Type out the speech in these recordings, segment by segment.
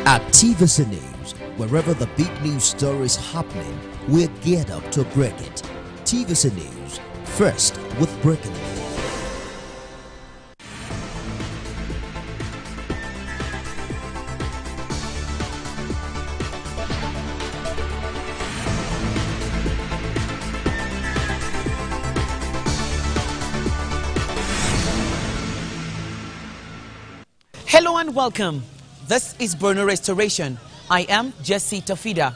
At TVC News, wherever the big news story is happening, we're geared up to break it. TVC News, first with breaking it. Hello and welcome. This is Borno Restoration. I am Jesse Tafida.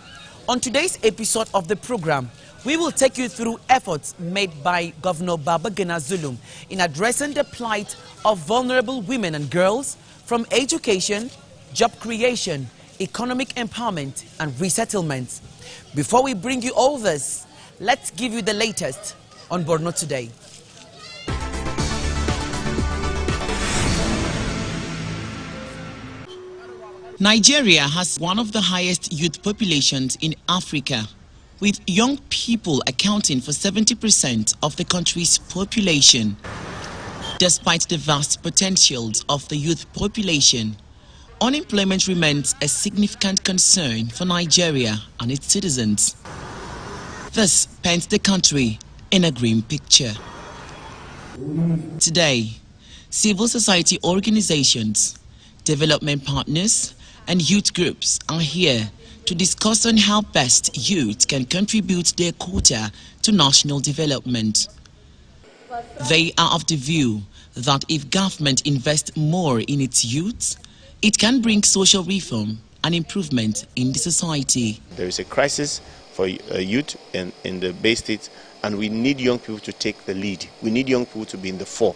On today's episode of the program, we will take you through efforts made by Governor Babagana Zulum in addressing the plight of vulnerable women and girls from education, job creation, economic empowerment and resettlement. Before we bring you all this, let's give you the latest on Borno today. Nigeria has one of the highest youth populations in Africa, with young people accounting for 70% of the country's population. Despite the vast potentials of the youth population, unemployment remains a significant concern for Nigeria and its citizens. This paints the country in a grim picture. Today, civil society organizations, development partners, and youth groups are here to discuss on how best youth can contribute their quota to national development. They are of the view that if government invests more in its youth, it can bring social reform and improvement in the society. There is a crisis for youth in the Bay State, and we need young people to take the lead. We need young people to be in the fore.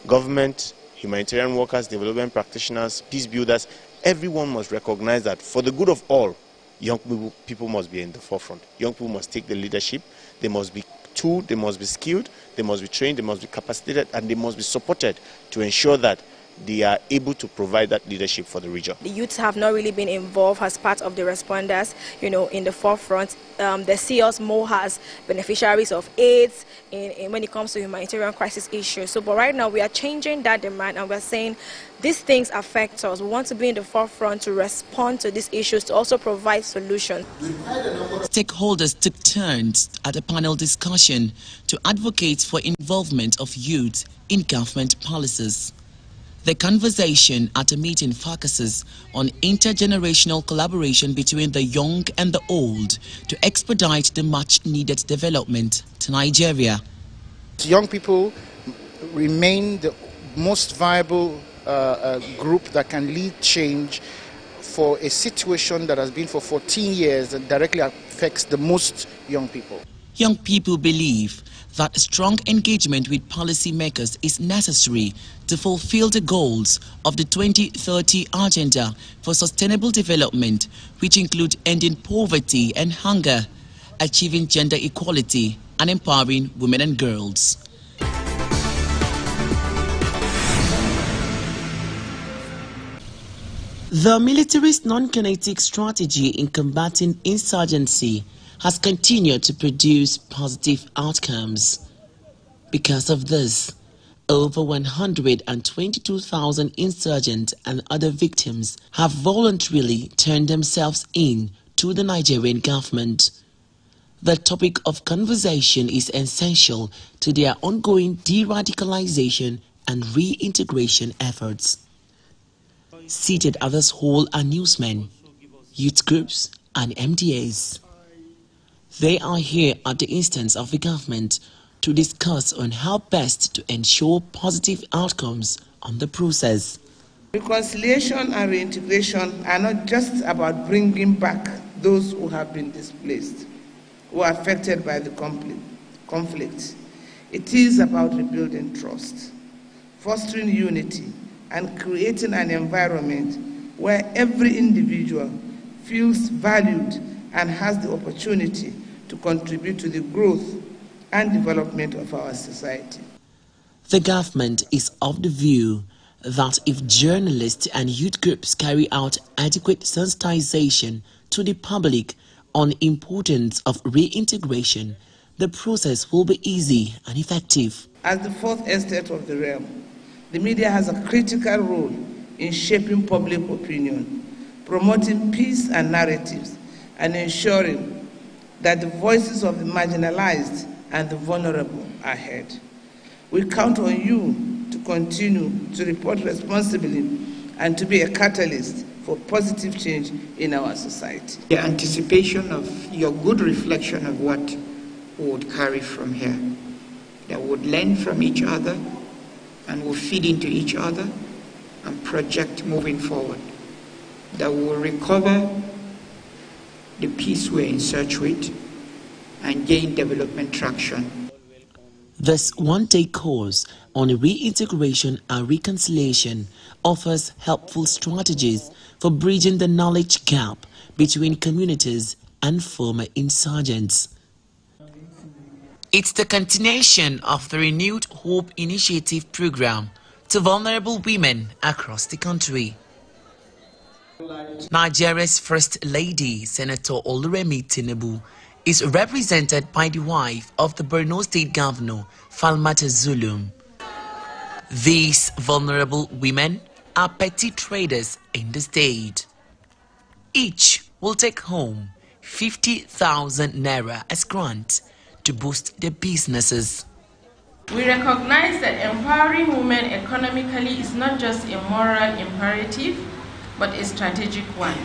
Government, humanitarian workers, development practitioners, peace builders, everyone must recognize that for the good of all, young people must be in the forefront. Young people must take the leadership. They must be tooled, they must be skilled, they must be trained, they must be capacitated, and they must be supported to ensure that they are able to provide that leadership for the region. The youths have not really been involved as part of the responders, in the forefront. They see us more as beneficiaries of AIDS when it comes to humanitarian crisis issues. But right now we are changing that demand, and we're saying these things affect us. We want to be in the forefront to respond to these issues, to also provide solutions. Stakeholders took turns at a panel discussion to advocate for involvement of youth in government policies. The conversation at a meeting focuses on intergenerational collaboration between the young and the old to expedite the much-needed development to Nigeria. Young people remain the most viable group that can lead change for a situation that has been for 14 years and directly affects the most young people. Young people believe that strong engagement with policymakers is necessary to fulfill the goals of the 2030 Agenda for Sustainable Development, which include ending poverty and hunger, achieving gender equality, and empowering women and girls. The military's non-kinetic strategy in combating insurgency has continued to produce positive outcomes. Because of this, over 122,000 insurgents and other victims have voluntarily turned themselves in to the Nigerian government. The topic of conversation is essential to their ongoing de-radicalization and reintegration efforts. Seated at this hall are newsmen, youth groups and MDAs. They are here at the instance of the government to discuss on how best to ensure positive outcomes on the process. Reconciliation and reintegration are not just about bringing back those who have been displaced, who are affected by the conflict. It is about rebuilding trust, fostering unity, and creating an environment where every individual feels valued and has the opportunity to contribute to the growth and development of our society. The government is of the view that if journalists and youth groups carry out adequate sensitization to the public on the importance of reintegration, the process will be easy and effective. As the fourth estate of the realm, the media has a critical role in shaping public opinion, promoting peace and narratives, and ensuring that the voices of the marginalized and the vulnerable are heard. We count on you to continue to report responsibly and to be a catalyst for positive change in our society. The anticipation of your good reflection of what we would carry from here, that would learn from each other and will feed into each other and project moving forward, that will recover the peace we're in search with and gain development traction. This one-day course on reintegration and reconciliation offers helpful strategies for bridging the knowledge gap between communities and former insurgents. It's the continuation of the Renewed Hope Initiative program to vulnerable women across the country. Nigeria's First Lady, Senator Oluremi Tinubu, is represented by the wife of the Borno State Governor, Falmata Zulum. These vulnerable women are petty traders in the state. Each will take home 50,000 naira as grant to boost their businesses. We recognize that empowering women economically is not just a moral imperative, but a strategic one.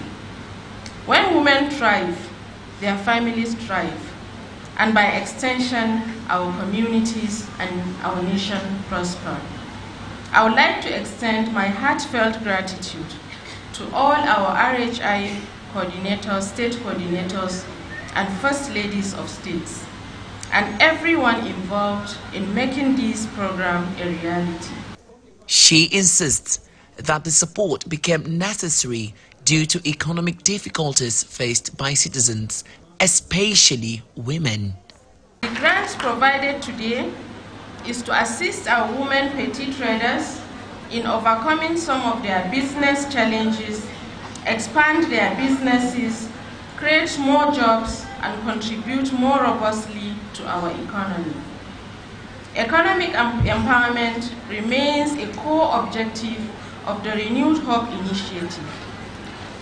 When women thrive, their families thrive, and by extension, our communities and our nation prosper. I would like to extend my heartfelt gratitude to all our RHI coordinators, state coordinators, and first ladies of states, and everyone involved in making this program a reality. She insists that the support became necessary due to economic difficulties faced by citizens, especially women. The grant provided today is to assist our women petty traders in overcoming some of their business challenges, expand their businesses, create more jobs, and contribute more robustly to our economy. Economic empowerment remains a core objective of the Renewed Hope Initiative,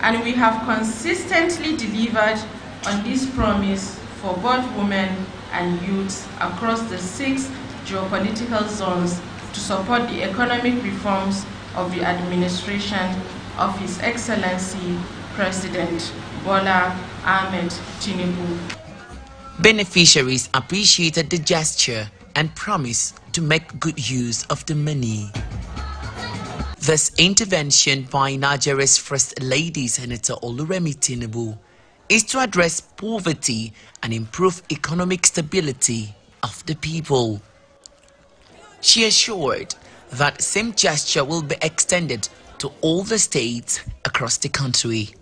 and we have consistently delivered on this promise for both women and youths across the 6 geopolitical zones to support the economic reforms of the administration of His Excellency President Bola Ahmed Tinubu. Beneficiaries appreciated the gesture and promised to make good use of the money. This intervention by Nigeria's First Lady, Senator Oluremi Tinubu, is to address poverty and improve economic stability of the people. She assured that same gesture will be extended to all the states across the country.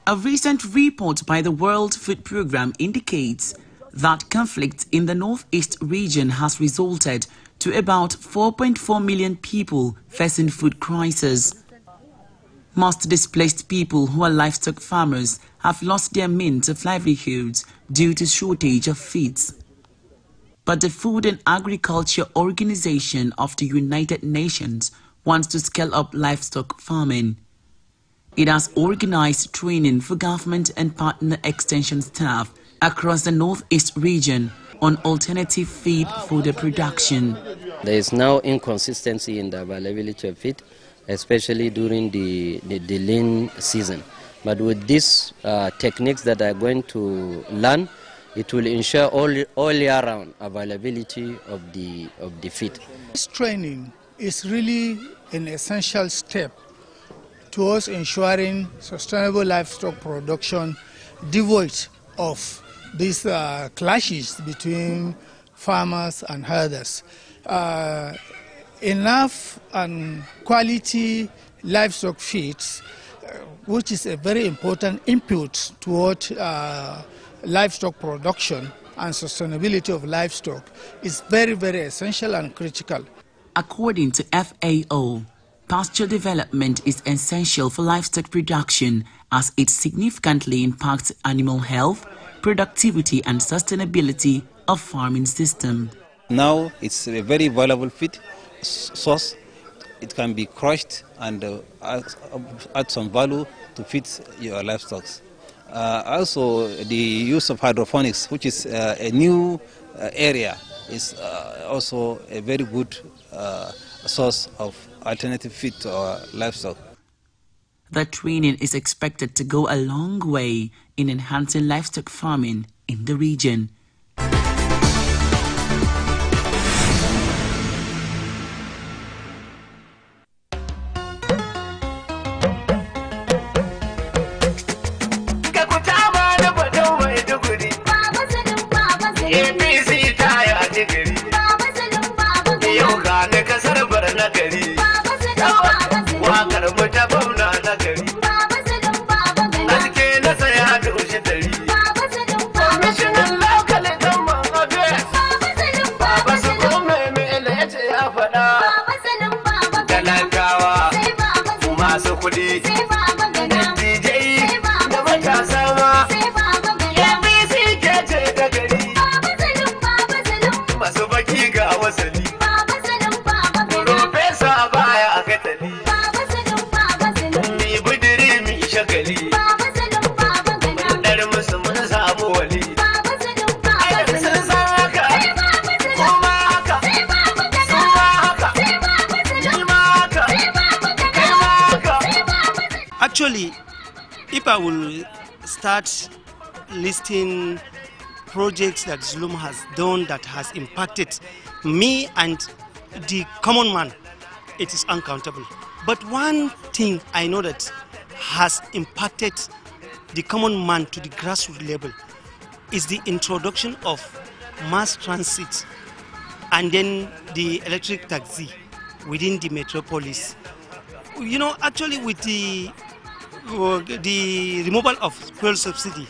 A recent report by the World Food Programme indicates that conflict in the Northeast region has resulted to about 4.4 million people facing food crisis. Most displaced people who are livestock farmers have lost their means of livelihoods due to shortage of feeds. But the Food and Agriculture Organization of the United Nations wants to scale up livestock farming. It has organized training for government and partner extension staff across the Northeast region on alternative feed fodder production. There is now inconsistency in the availability of feed, especially during the lean season. But with these techniques that I'm going to learn, it will ensure all year round availability of the feed. This training is really an essential step towards ensuring sustainable livestock production devoid of these clashes between farmers and herders. Enough and quality livestock feeds, which is a very important input toward livestock production and sustainability of livestock, is very, very essential and critical. According to FAO, pasture development is essential for livestock production as it significantly impacts animal health, productivity and sustainability of farming system. Now it's a very valuable feed source. It can be crushed and add some value to feed your livestock. Also, the use of hydroponics, which is a new area, is also a very good source of alternative feed to our livestock. The training is expected to go a long way in enhancing livestock farming in the region. Actually, if I will start listing projects that Zulum has done that has impacted me and the common man, it is uncountable. But one thing I know that has impacted the common man to the grassroots level is the introduction of mass transit and then the electric taxi within the metropolis. You know, actually with the removal of fuel subsidy,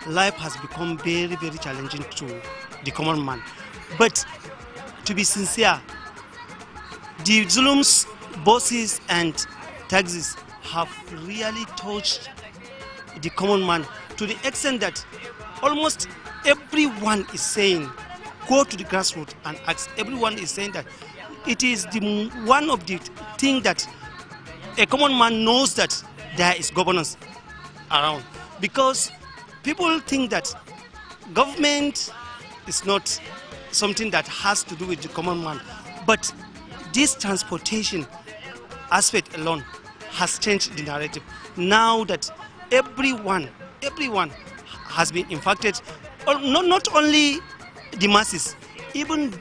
life has become very, very challenging to the common man. But to be sincere, the Zulum's buses and taxis have really touched the common man to the extent that almost everyone is saying, go to the grassroots and ask. Everyone is saying that it is one of the things that a common man knows that there is governance around. Because people think that government is not something that has to do with the common man. But this transportation aspect alone has changed the narrative. Now that everyone has been impacted, not only the masses, even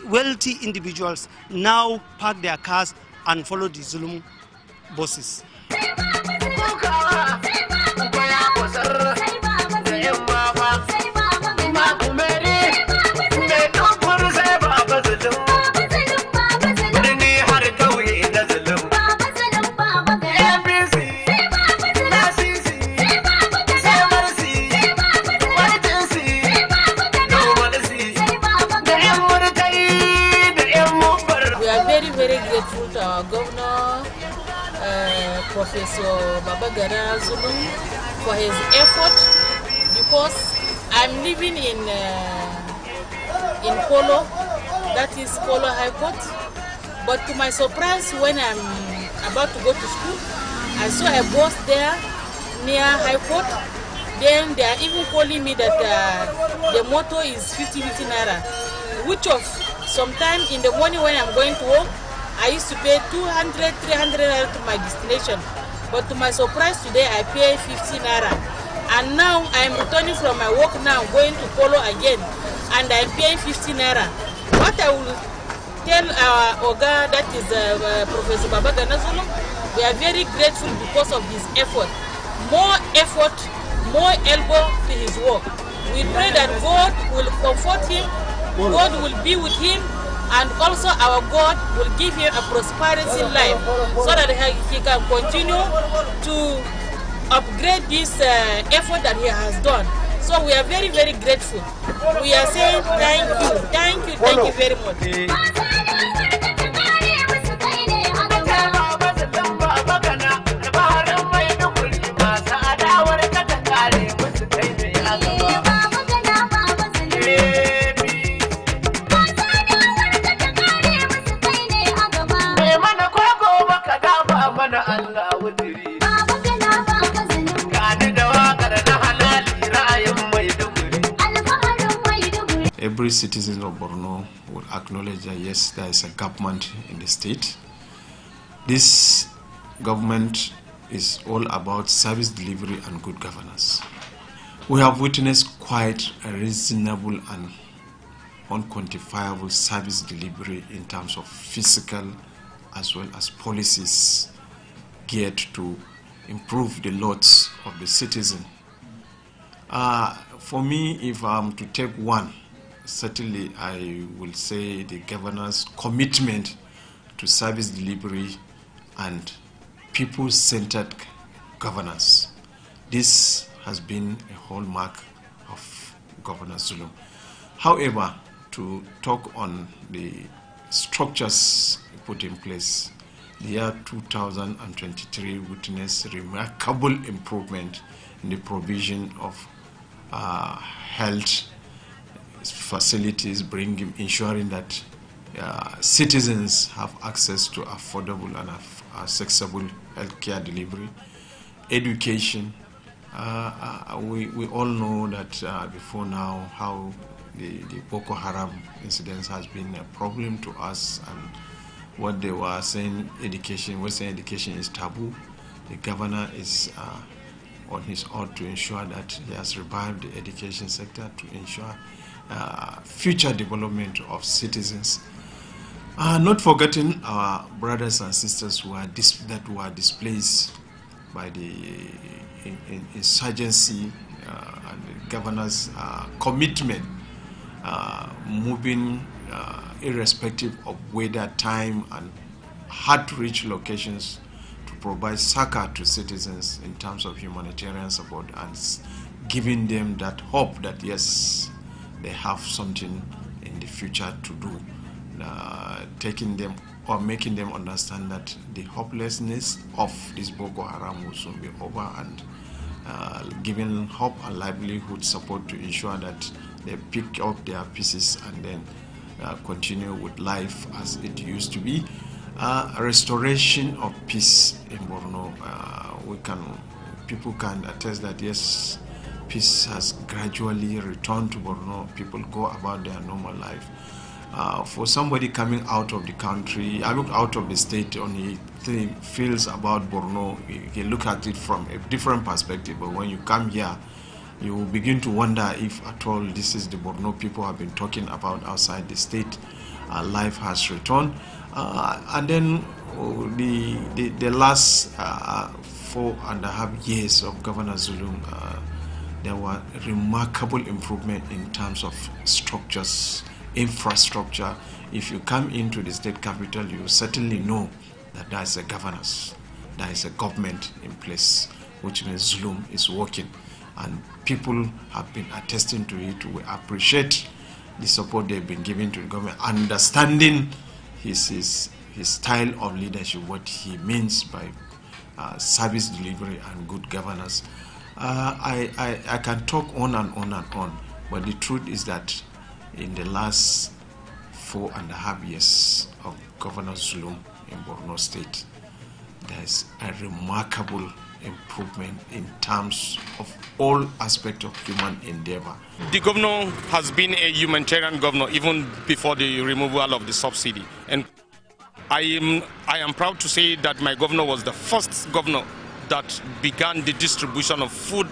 wealthy individuals now park their cars and follow the Zulum buses. Professor Babagana Zulum for his effort, because I'm living in Polo, that is Polo High Court. But to my surprise, when I'm about to go to school, I saw a bus there near High Court. Then they are even calling me that the motto is 50 naira, which of sometime in the morning when I'm going to work, I used to pay 200, 300 naira to my destination. But to my surprise today, I pay 50 naira. And now I'm returning from my work now, going to Polo again, and I'm paying 50 naira. What I will tell our Oga, that is Professor Babagana Zulum, we are very grateful because of his effort. More effort, more elbow to his work. We pray that God will comfort him, God will be with him, and also our God will give him a prosperity life so that he can continue to upgrade this effort that he has done. So we are very, very grateful. We are saying thank you very much. every citizen of Borno will acknowledge that yes, there is a government in the state. This government is all about service delivery and good governance. We have witnessed quite a reasonable and unquantifiable service delivery in terms of physical as well as policies geared to improve the lots of the citizen. For me, if I'm to take one, certainly I will say the governor's commitment to service delivery and people-centered governance. This has been a hallmark of Governor Zulum. However, to talk on the structures put in place, the year 2023 witnessed remarkable improvement in the provision of health facilities, ensuring that citizens have access to affordable and accessible healthcare delivery. Education, we all know that before now how the Boko Haram incidents has been a problem to us, and what they were saying, Western education is taboo. The governor is on his oath to ensure that he has revived the education sector to ensure future development of citizens. Not forgetting our brothers and sisters who are that were displaced by the insurgency and the governor's commitment, moving irrespective of weather, time, and hard-to-reach locations to provide succor to citizens in terms of humanitarian support and giving them that hope that yes, they have something in the future to do, taking them or making them understand that the hopelessness of this Boko Haram will soon be over, and giving hope and livelihood support to ensure that they pick up their pieces and then continue with life as it used to be. Restoration of peace in Borno, people can attest that yes, peace has gradually returned to Borno. People go about their normal life. For somebody coming out of the country, out of the state, only feels about Borno, you look at it from a different perspective. But when you come here, you begin to wonder if at all this is the Borno people have been talking about outside the state. Life has returned. And then the last 4.5 years of Governor Zulum, there were remarkable improvement in terms of structures, infrastructure. If you come into the state capital, you certainly know that there is a governance, there is a government in place, which means Zulum is working. And people have been attesting to it. We appreciate the support they've been giving to the government, understanding his style of leadership, what he means by service delivery and good governance. I can talk on and on and on, but the truth is that in the last 4.5 years of Governor Zulum in Borno State, there's a remarkable improvement in terms of all aspects of human endeavor. The governor has been a humanitarian governor even before the removal of the subsidy, and I am proud to say that my governor was the first governor that began the distribution of food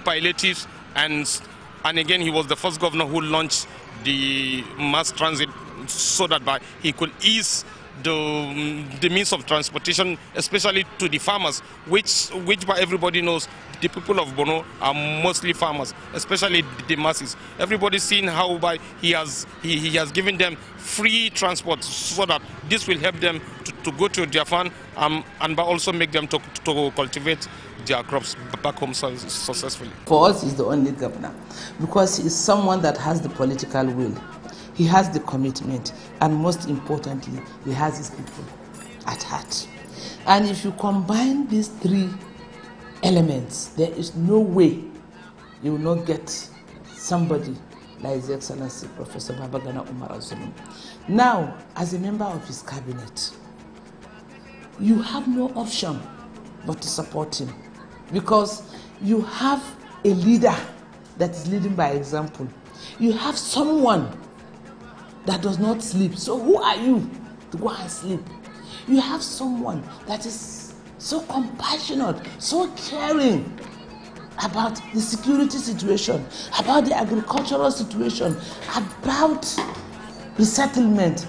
palliatives, and again he was the first governor who launched the mass transit so that he could ease the means of transportation, especially to the farmers, which by everybody knows the people of Borno are mostly farmers, especially the masses. Everybody's seen how he has given them free transport so that this will help them to go to their farm and by also make them to cultivate their crops back home successfully. For us, he's the only governor because he is someone that has the political will. He has the commitment, and most importantly, he has his people at heart. And if you combine these three elements, there is no way you will not get somebody like His Excellency Professor Babagana Umar Zulum. Now, as a member of his cabinet, you have no option but to support him, because you have a leader that is leading by example. You have someone that does not sleep. So who are you to go and sleep? You have someone that is so compassionate, so caring about the security situation, about the agricultural situation, about resettlement,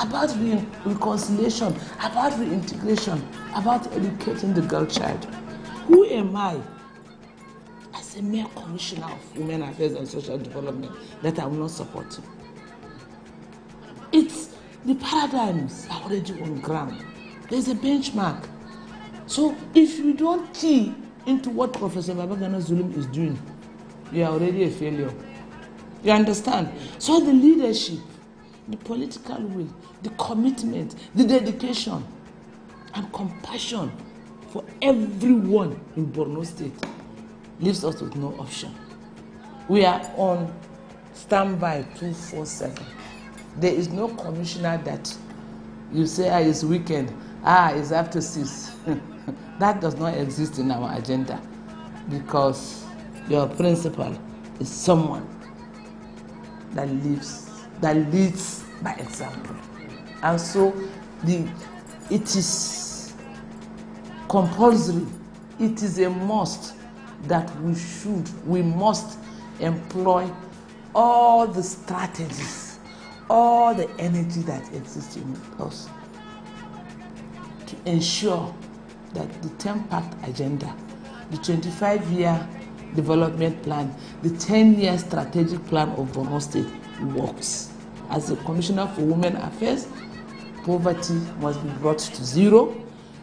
about reconciliation, about reintegration, about educating the girl child. Who am I, as a mere commissioner of Women Affairs and Social Development, that I will not support him? It's the paradigms are already on ground. There's a benchmark. So if you don't key into what Professor Babagana Zulum is doing, you are already a failure. You understand? So the leadership, the political will, the commitment, the dedication, and compassion for everyone in Borno State leaves us with no option. We are on standby 24/7. There is no commissioner that you say, it's weekend, it's after 6. That does not exist in our agenda, because your principal is someone that leads by example. And so it is compulsory, it is a must that we must employ all the strategies, all the energy that exists in us to ensure that the 10-pact agenda, the 25-year development plan, the 10-year strategic plan of Borno State works. As the Commissioner for Women Affairs, poverty must be brought to zero.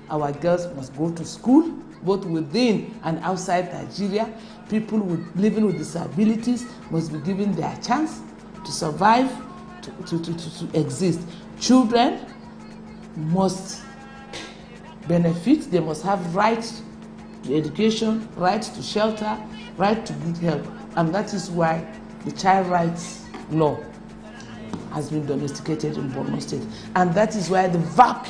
Our girls must go to school, both within and outside Nigeria. People living with disabilities must be given their chance to survive, to exist. Children must benefit, they must have rights to education, rights to shelter, right to good health. And that is why the child rights law has been domesticated in Borno State. And that is why the VAP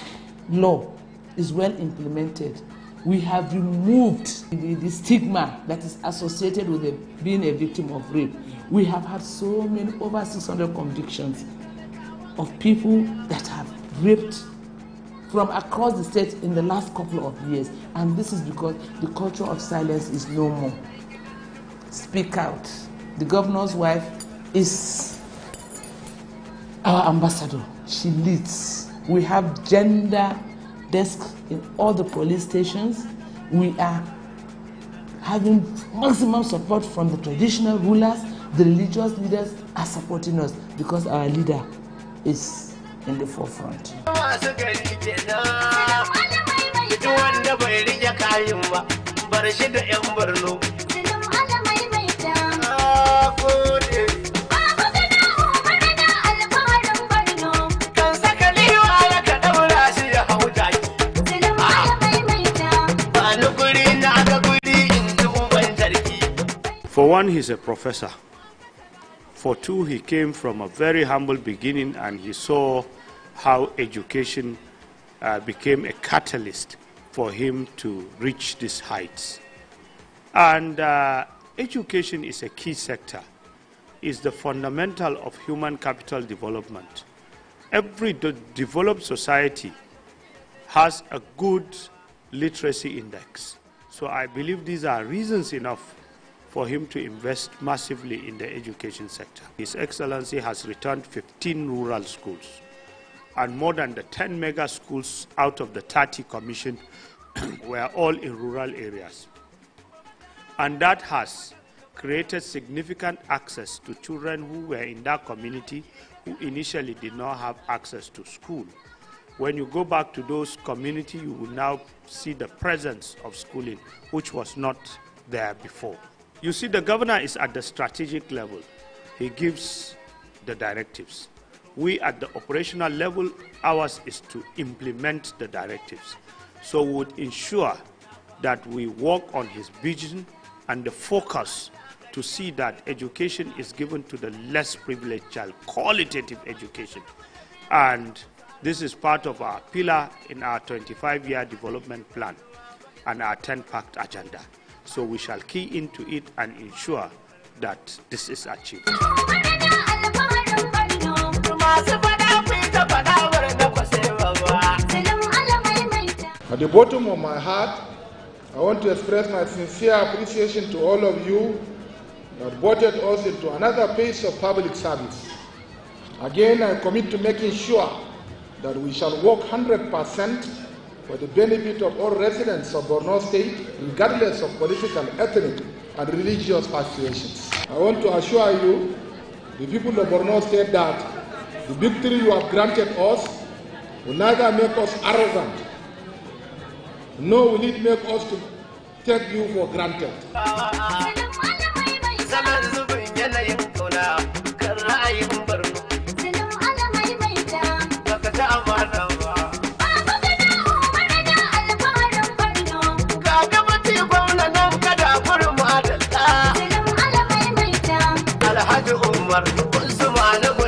law is well implemented. We have removed the stigma that is associated with being a victim of rape. We have had so many, over 600 convictions of people that have raped from across the state in the last couple of years. And this is because the culture of silence is no more. Speak out. The governor's wife is our ambassador. She leads. We have gender desks in all the police stations. We are having maximum support from the traditional rulers. The religious leaders are supporting us because our leader is in the forefront. For one, he's a professor. For two, he came from a very humble beginning and he saw how education became a catalyst for him to reach these heights. And education is a key sector. It's the fundamental of human capital development. Every developed society has a good literacy index. So I believe these are reasons enough for him to invest massively in the education sector. His Excellency has returned 15 rural schools, and more than the 10 mega schools out of the 30 commissioned were all in rural areas. And that has created significant access to children who were in that community who initially did not have access to school. When you go back to those communities, you will now see the presence of schooling, which was not there before. You see, the governor is at the strategic level. He gives the directives. We at the operational level, ours is to implement the directives. So we would ensure that we work on his vision and the focus to see that education is given to the less privileged child, qualitative education. And this is part of our pillar in our 25-year development plan and our 10-pact agenda. So we shall key into it and ensure that this is achieved. At the bottom of my heart, I want to express my sincere appreciation to all of you that voted us into another phase of public service. Again, I commit to making sure that we shall work 100% for the benefit of all residents of Borno State, regardless of political, ethnic, and religious aspirations. I want to assure you, the people of Borno State, that the victory you have granted us will neither make us arrogant, nor will it make us to take you for granted. Alhaji Umar, Usman